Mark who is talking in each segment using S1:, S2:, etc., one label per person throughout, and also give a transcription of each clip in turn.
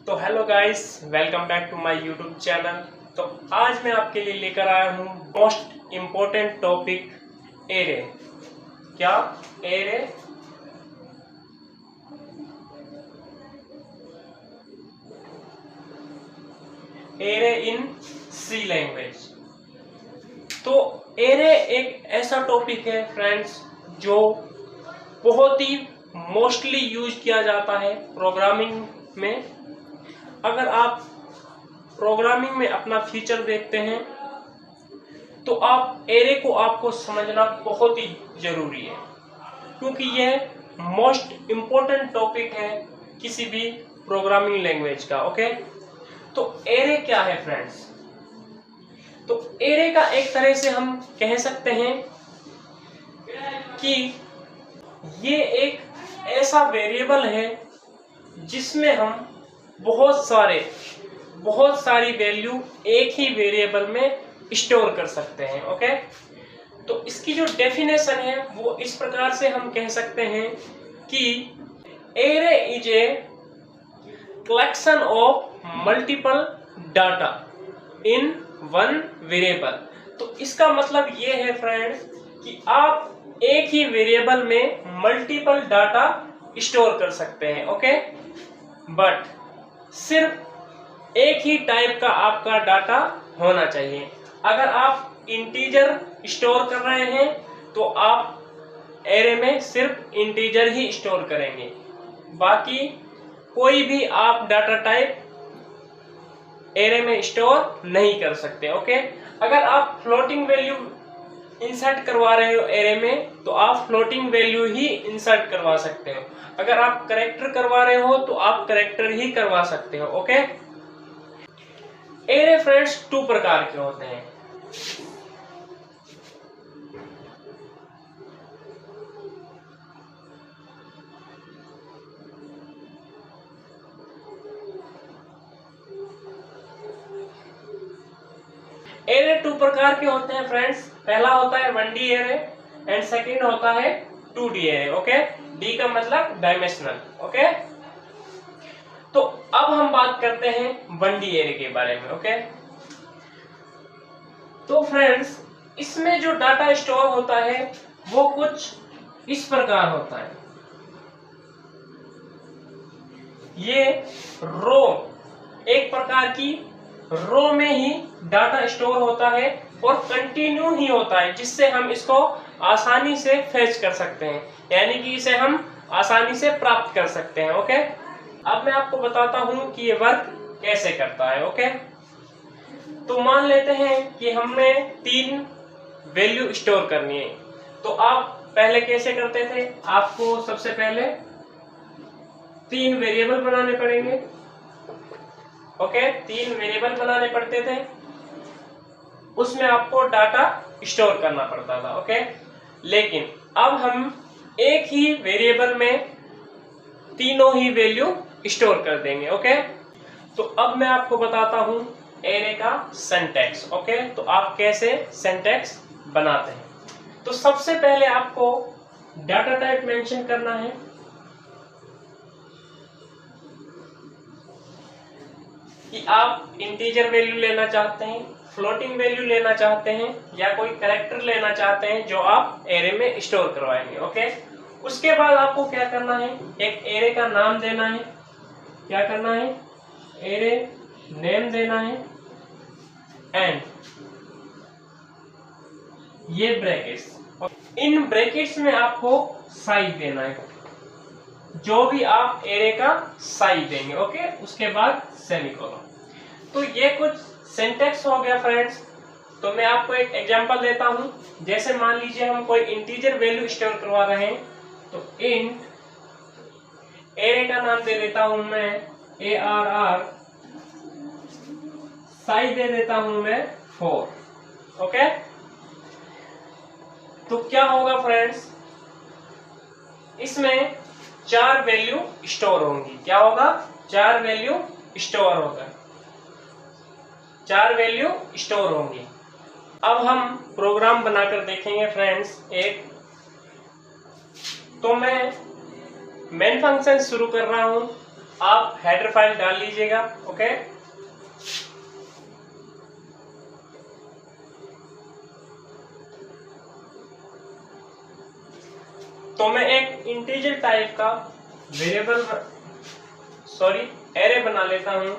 S1: तो hello guys, welcome back to my YouTube channel. तो आज मैं आपके लिए लेकर आया हूँ मोस्ट इम्पोर्टेंट टॉपिक एरे। क्या? Array. Array in C language. तो एरे एक ऐसा टॉपिक है फ्रेंड्स जो बहुत ही मोस्टली यूज किया जाता है प्रोग्रामिंग में। अगर आप प्रोग्रामिंग में अपना फ्यूचर देखते हैं तो आप एरे को आपको समझना बहुत ही जरूरी है, क्योंकि यह मोस्ट इम्पोर्टेंट टॉपिक है किसी भी प्रोग्रामिंग लैंग्वेज का। ओके, तो एरे क्या है फ्रेंड्स? तो एरे का एक तरह से हम कह सकते हैं कि ये एक ऐसा वेरिएबल है जिसमें हम बहुत सारी वैल्यू एक ही वेरिएबल में स्टोर कर सकते हैं। ओके, तो इसकी जो डेफिनेशन है वो इस प्रकार से हम कह सकते हैं कि array is a collection of multiple data in one variable. तो इसका मतलब ये है फ्रेंड्स कि आप एक ही वेरिएबल में मल्टीपल डाटा स्टोर कर सकते हैं। ओके, बट सिर्फ एक ही टाइप का आपका डाटा होना चाहिए। अगर आप इंटीजर स्टोर कर रहे हैं तो आप एरे में सिर्फ इंटीजर ही स्टोर करेंगे, बाकी कोई भी आप डाटा टाइप एरे में स्टोर नहीं कर सकते। ओके, अगर आप फ्लोटिंग वैल्यू इंसर्ट करवा रहे हो एरे में तो आप फ्लोटिंग वैल्यू ही इंसर्ट करवा सकते हो। अगर आप कैरेक्टर करवा रहे हो तो आप कैरेक्टर ही करवा सकते हो। ओके, एरे फ्रेंड्स टू प्रकार के होते हैं। एरे टू प्रकार के होते हैं फ्रेंड्स। पहला होता है 1D एरे एंड सेकंड होता है 2D एरे। ओके, डी का मतलब डायमेंशनल। ओके, तो अब हम बात करते हैं 1D एरे के बारे में। ओके, तो फ्रेंड्स इसमें जो डाटा स्टोर होता है वो कुछ इस प्रकार होता है। ये रो, एक प्रकार की रो में ही डाटा स्टोर होता है और कंटिन्यू ही होता है, जिससे हम इसको आसानी से फेच कर सकते हैं, यानी कि इसे हम आसानी से प्राप्त कर सकते हैं। ओके, अब मैं आपको बताता हूं कि ये वर्क कैसे करता है। ओके, तो मान लेते हैं कि हमें 3 वैल्यू स्टोर करनी है। तो आप पहले कैसे करते थे? आपको सबसे पहले 3 वेरिएबल बनाने पड़ेंगे। ओके, 3 वेरिएबल बनाने पड़ते थे, उसमें आपको डाटा स्टोर करना पड़ता था। ओके, लेकिन अब हम एक ही वेरिएबल में तीनों ही वैल्यू स्टोर कर देंगे। ओके, तो अब मैं आपको बताता हूं एरे का सिंटैक्स। ओके, तो आप कैसे सिंटैक्स बनाते हैं। तो सबसे पहले आपको डाटा टाइप मेंशन करना है। कि आप इंटीजर वैल्यू लेना चाहते हैं, फ्लोटिंग वैल्यू लेना चाहते हैं, या कोई कैरेक्टर लेना चाहते हैं जो आप एरे में स्टोर करवाएंगे। ओके, उसके बाद आपको क्या करना है? एक एरे का नाम देना है। क्या करना है? एरे नेम देना है एंड ये ब्रैकेट्स, इन ब्रैकेट्स में आपको साइज देना है, जो भी आप एरे का साइज देंगे। ओके, उसके बाद सेमीकोलन। तो ये कुछ सिंटैक्स हो गया फ्रेंड्स। तो मैं आपको एक एग्जांपल देता हूं। जैसे मान लीजिए हम कोई इंटीजर वैल्यू स्टोर करवा रहे हैं, तो इंट एरे का नाम दे देता हूं मैं ARR, साइज दे देता हूं मैं 4। ओके, तो क्या होगा फ्रेंड्स? इसमें 4 वैल्यू स्टोर होंगी। क्या होगा? 4 वैल्यू स्टोर होगा, 4 वैल्यू स्टोर होंगी। अब हम प्रोग्राम बनाकर देखेंगे फ्रेंड्स एक। तो मैं मेन फंक्शन शुरू कर रहा हूं आप हेडर फाइल डाल लीजिएगा। ओके, तो मैं एक इंटीजर टाइप का वेरिएबल एरे बना लेता हूं।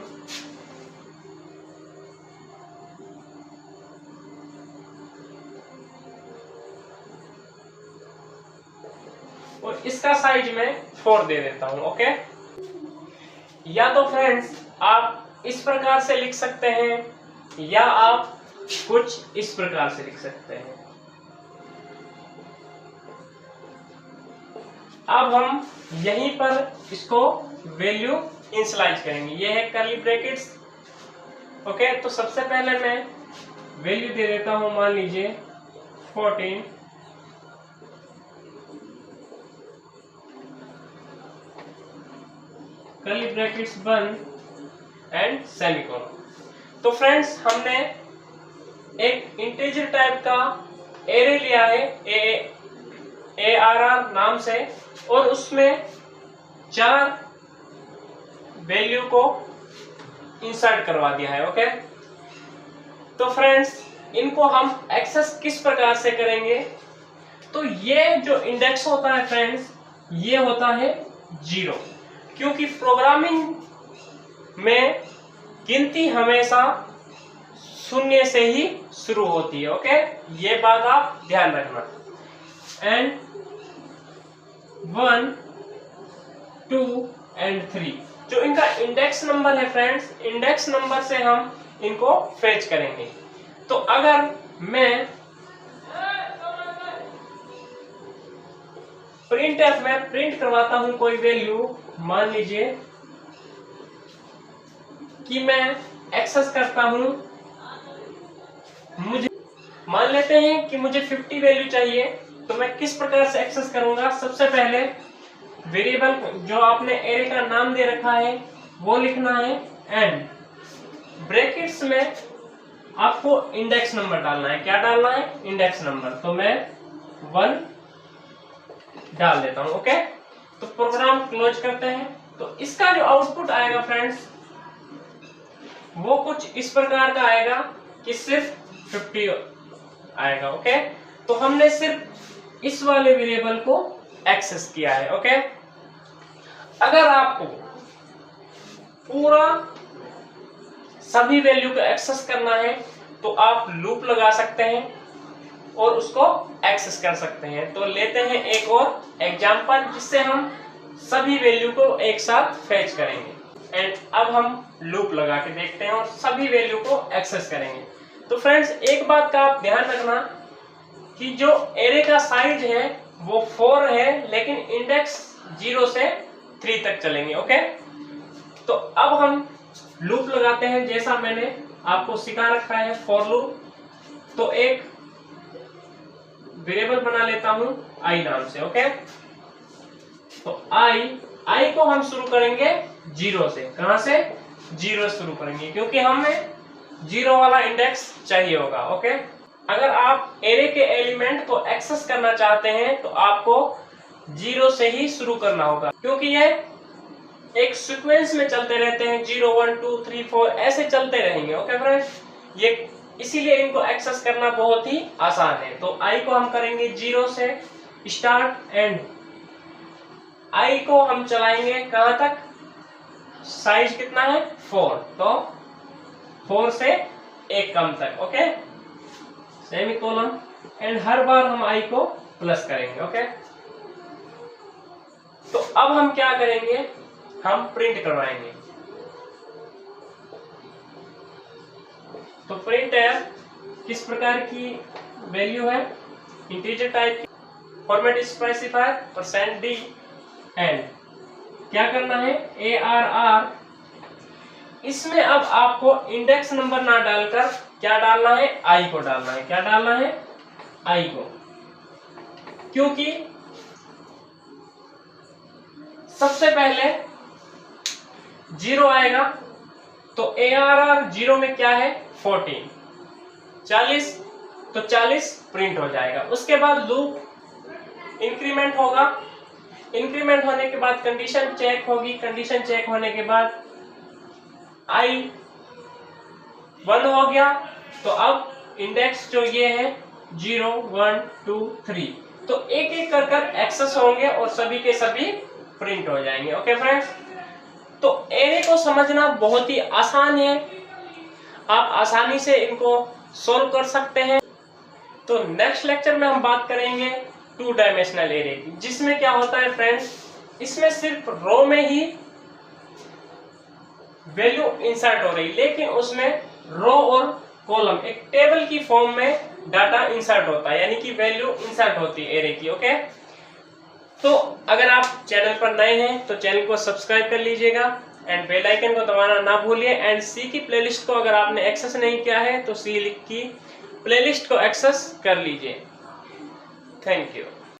S1: और इसका साइज मैं 4 दे देता हूं। ओके, या तो फ्रेंड्स आप इस प्रकार से लिख सकते हैं या आप कुछ इस प्रकार से लिख सकते हैं। अब हम यहीं पर इसको वैल्यू इनिशियलाइज करेंगे। ये है कर्ली ब्रैकेट्स। ओके, तो सबसे पहले मैं वैल्यू दे देता हूं, मान लीजिए 14, कर्ली ब्रैकेट्स बंद एंड सेमीकोलन। तो फ्रेंड्स हमने एक इंटीजर टाइप का एरे लिया है ARR नाम से, और उसमें 4 वैल्यू को इंसर्ट करवा दिया है। ओके, तो फ्रेंड्स इनको हम एक्सेस किस प्रकार से करेंगे? तो ये जो इंडेक्स होता है फ्रेंड्स, ये होता है 0, क्योंकि प्रोग्रामिंग में गिनती हमेशा 0 से ही शुरू होती है। ओके, ये बात आप ध्यान रखना। एंड 1, 2 एंड 3 जो इनका इंडेक्स नंबर है फ्रेंड्स, इंडेक्स नंबर से हम इनको फेच करेंगे। तो अगर मैं प्रिंटफ में प्रिंट करवाता हूं कोई वैल्यू, मान लीजिए कि मैं एक्सेस करता हूं, मुझे मान लेते हैं कि मुझे 50 वैल्यू चाहिए, तो मैं किस प्रकार से एक्सेस करूंगा? सबसे पहले वेरिएबल जो आपने एरे का नाम दे रखा है वो लिखना है, एंड ब्रैकेट्स में आपको इंडेक्स नंबर डालना है। क्या डालना है? Index number. तो मैं 1 डाल देता हूं। ओके, तो प्रोग्राम क्लोज करते हैं। तो इसका जो आउटपुट आएगा फ्रेंड्स, वो कुछ इस प्रकार का आएगा कि सिर्फ 50 आएगा। ओके, तो हमने सिर्फ इस वाले वेरिएबल को एक्सेस किया है। ओके, अगर आपको पूरा सभी वैल्यू को एक्सेस करना है तो आप लूप लगा सकते हैं और उसको एक्सेस कर सकते हैं। तो लेते हैं एक और एग्जांपल जिससे हम सभी वैल्यू को एक साथ फेच करेंगे। एंड अब हम लूप लगा के देखते हैं और सभी वैल्यू को एक्सेस करेंगे। तो फ्रेंड्स एक बात का आप ध्यान रखना कि जो एरे का साइज है वो 4 है, लेकिन इंडेक्स 0 से 3 तक चलेंगे। ओके, तो अब हम लूप लगाते हैं जैसा मैंने आपको सिखा रखा है, फॉर लूप। तो एक वेरिएबल बना लेता हूं i नाम से। ओके, तो i को हम शुरू करेंगे 0 से। कहां से? 0 शुरू करेंगे, क्योंकि हमें 0 वाला इंडेक्स चाहिए होगा। ओके, अगर आप एरे के एलिमेंट को एक्सेस करना चाहते हैं तो आपको 0 से ही शुरू करना होगा, क्योंकि ये एक सीक्वेंस में चलते रहते हैं। 0 1 2 3 4 ऐसे चलते रहेंगे। ओके फ्रेंड्स, ये इसीलिए इनको एक्सेस करना बहुत ही आसान है। तो i को हम करेंगे 0 से स्टार्ट, एंड i को हम चलाएंगे कहां तक? साइज कितना है? 4, तो 4 से 1 कम तक। ओके, सेमीकोलन, एंड हर बार हम i को प्लस करेंगे। ओके, तो अब हम क्या करेंगे? हम प्रिंट करवाएंगे। तो प्रिंट है किस प्रकार की वैल्यू है? इंटीजर टाइप की, फॉर्मेट स्पेसिफायर %d, एंड क्या करना है? ARR। इसमें अब आपको इंडेक्स नंबर ना डालकर क्या डालना है? i को डालना है। क्या डालना है? i को, क्योंकि सबसे पहले 0 आएगा, तो ARR 0 में क्या है? 14, 40, तो 40 प्रिंट हो जाएगा। उसके बाद लूप इंक्रीमेंट होगा, इंक्रीमेंट होने के बाद कंडीशन चेक होगी, कंडीशन चेक होने के बाद I 1 हो गया, तो अब इंडेक्स जो ये है 0 1 2 3, तो एक एक कर कर एक्सेस होंगे और सभी के सभी प्रिंट हो जाएंगे। ओके फ्रेंड्स, तो एरे को समझना बहुत ही आसान है, आप आसानी से इनको सोल्व कर सकते हैं। तो नेक्स्ट लेक्चर में हम बात करेंगे 2 डायमेंशनल एरे की, जिसमें क्या होता है फ्रेंड्स, इसमें सिर्फ रो में ही वैल्यू इंसर्ट हो रही, लेकिन उसमें रो और कॉलम एक टेबल की फॉर्म में डाटा इंसर्ट होता है, यानी कि वैल्यू इंसर्ट होती है एरे की। ओके, तो अगर आप चैनल पर नए हैं तो चैनल को सब्सक्राइब कर लीजिएगा एंड बेल आइकन को दबाना ना भूलिए। एंड सी की प्लेलिस्ट को अगर आपने एक्सेस नहीं किया है तो सी की प्लेलिस्ट को एक्सेस कर लीजिए। Thank you.